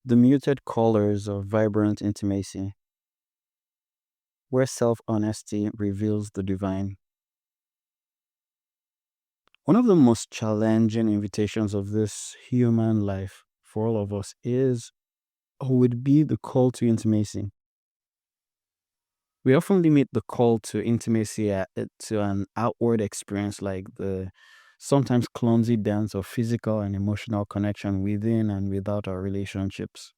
the muted colors of vibrant intimacy, where self honesty reveals the divine. One of the most challenging invitations of this human life for all of us is or would be the call to intimacy. We often limit the call to intimacy to an outward experience like the sometimes clumsy dance of physical and emotional connection within and without our relationships.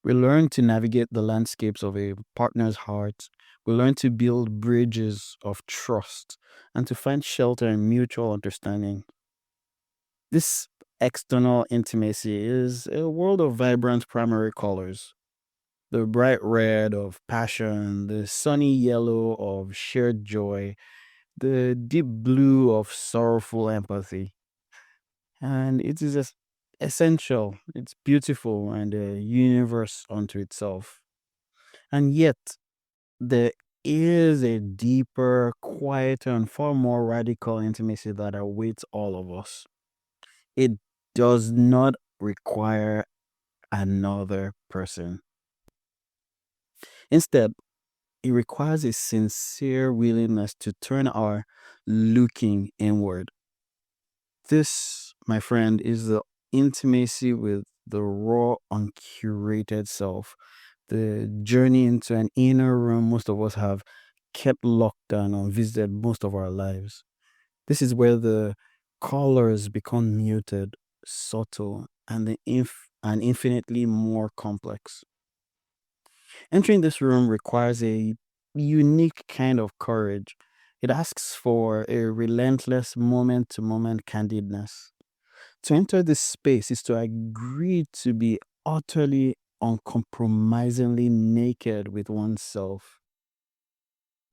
We learn to navigate the landscapes of a partner's heart. We learn to build bridges of trust and to find shelter in mutual understanding. This external intimacy is a world of vibrant primary colors. The bright red of passion, the sunny yellow of shared joy, the deep blue of sorrowful empathy. And it is essential, it's beautiful, and a universe unto itself. And yet, there is a deeper, quieter, and far more radical intimacy that awaits all of us. It does not require another person. Instead, it requires a sincere willingness to turn our looking inward. This, my friend, is the intimacy with the raw, uncurated self, the journey into an inner room most of us have kept locked and unvisited most of our lives. This is where the colors become muted, subtle, and and infinitely more complex. Entering this room requires a unique kind of courage. It asks for a relentless moment to moment candidness. To enter this space is to agree to be utterly, uncompromisingly naked with oneself.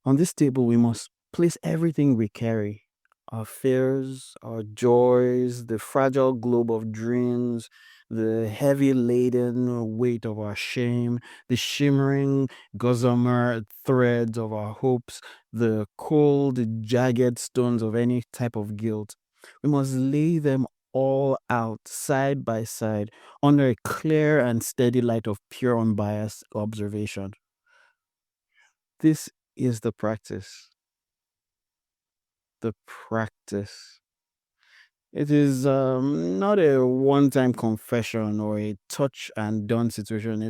On this table, we must place everything we carry: our fears, our joys, the fragile globe of dreams, the heavy laden weight of our shame, the shimmering gossamer threads of our hopes, the cold, jagged stones of any type of guilt. We must lay them all out side by side under a clear and steady light of pure, unbiased observation. This is the practice. The practice. It is not a one-time confession or a touch and done situation.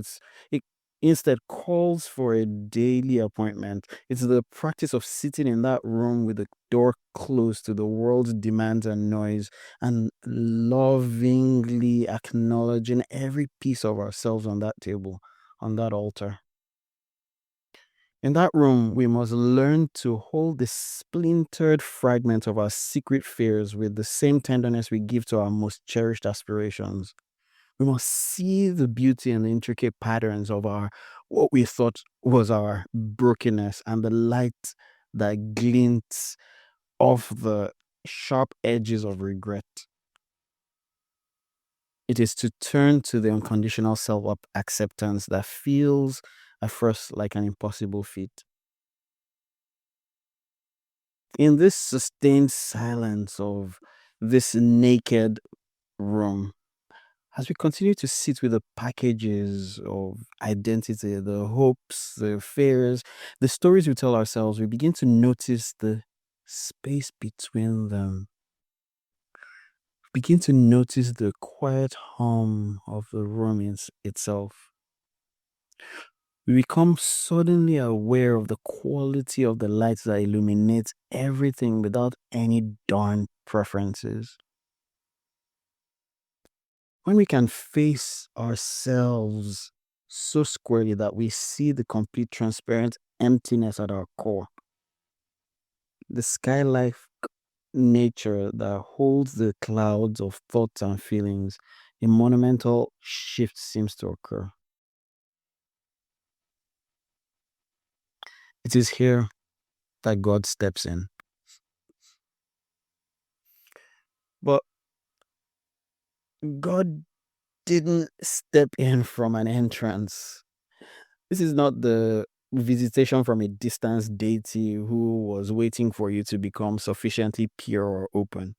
It instead calls for a daily appointment. It's the practice of sitting in that room with the door closed to the world's demands and noise, and lovingly acknowledging every piece of ourselves on that table, on that altar. In that room, we must learn to hold the splintered fragments of our secret fears with the same tenderness we give to our most cherished aspirations. We must see the beauty and the intricate patterns of our what we thought was our brokenness and the light that glints off the sharp edges of regret. It is to turn to the unconditional self acceptance that feels at first like an impossible feat. In this sustained silence of this naked room, as we continue to sit with the packages of identity, the hopes, the fears, the stories we tell ourselves, we begin to notice the space between them. Begin to notice the quiet hum of the room itself. We become suddenly aware of the quality of the light that illuminates everything without any darn preferences. When we can face ourselves so squarely that we see the complete transparent emptiness at our core, the sky-like nature that holds the clouds of thoughts and feelings, a monumental shift seems to occur. It is here that God steps in. But God didn't step in from an entrance. This is not the visitation from a distant deity who was waiting for you to become sufficiently pure or open.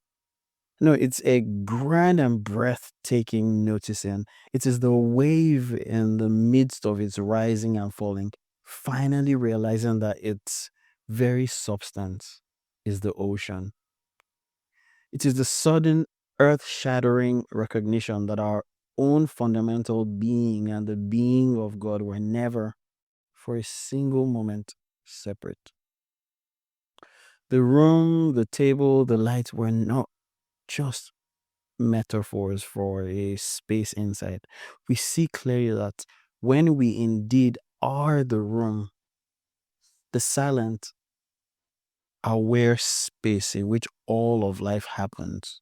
No, it's a grand and breathtaking noticing. It is the wave in the midst of its rising and falling, finally realizing that its very substance is the ocean. It is the sudden earth shattering recognition that our own fundamental being and the being of God were never, for a single moment, separate. The room, the table, the lights were not just metaphors for a space inside. We see clearly that when we indeed are the room, the silent, aware space in which all of life happens,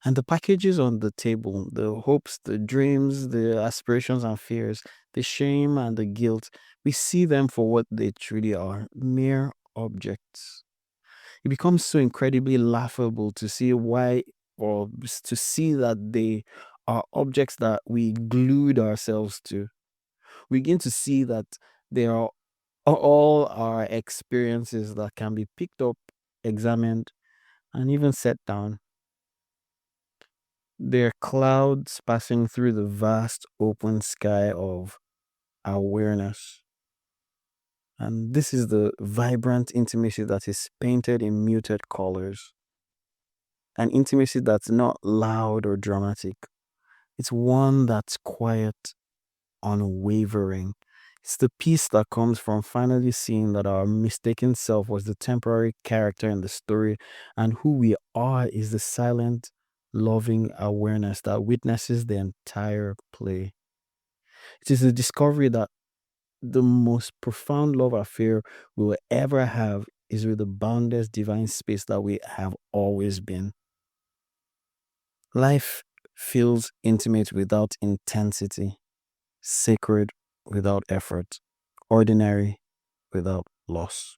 and the packages on the table, the hopes, the dreams, the aspirations and fears, the shame and the guilt, we see them for what they truly are, mere objects. It becomes so incredibly laughable to see why, or to see that they are objects that we glued ourselves to. We begin to see that they are all our experiences that can be picked up, examined, and even set down. They're clouds passing through the vast open sky of awareness. And this is the vibrant intimacy that is painted in muted colors. An intimacy that's not loud or dramatic. It's one that's quiet, unwavering. It's the peace that comes from finally seeing that our mistaken self was the temporary character in the story, and who we are is the silent, loving awareness that witnesses the entire play. It is the discovery that the most profound love affair we will ever have is with the boundless divine space that we have always been. Life feels intimate without intensity, sacred without effort, ordinary without loss.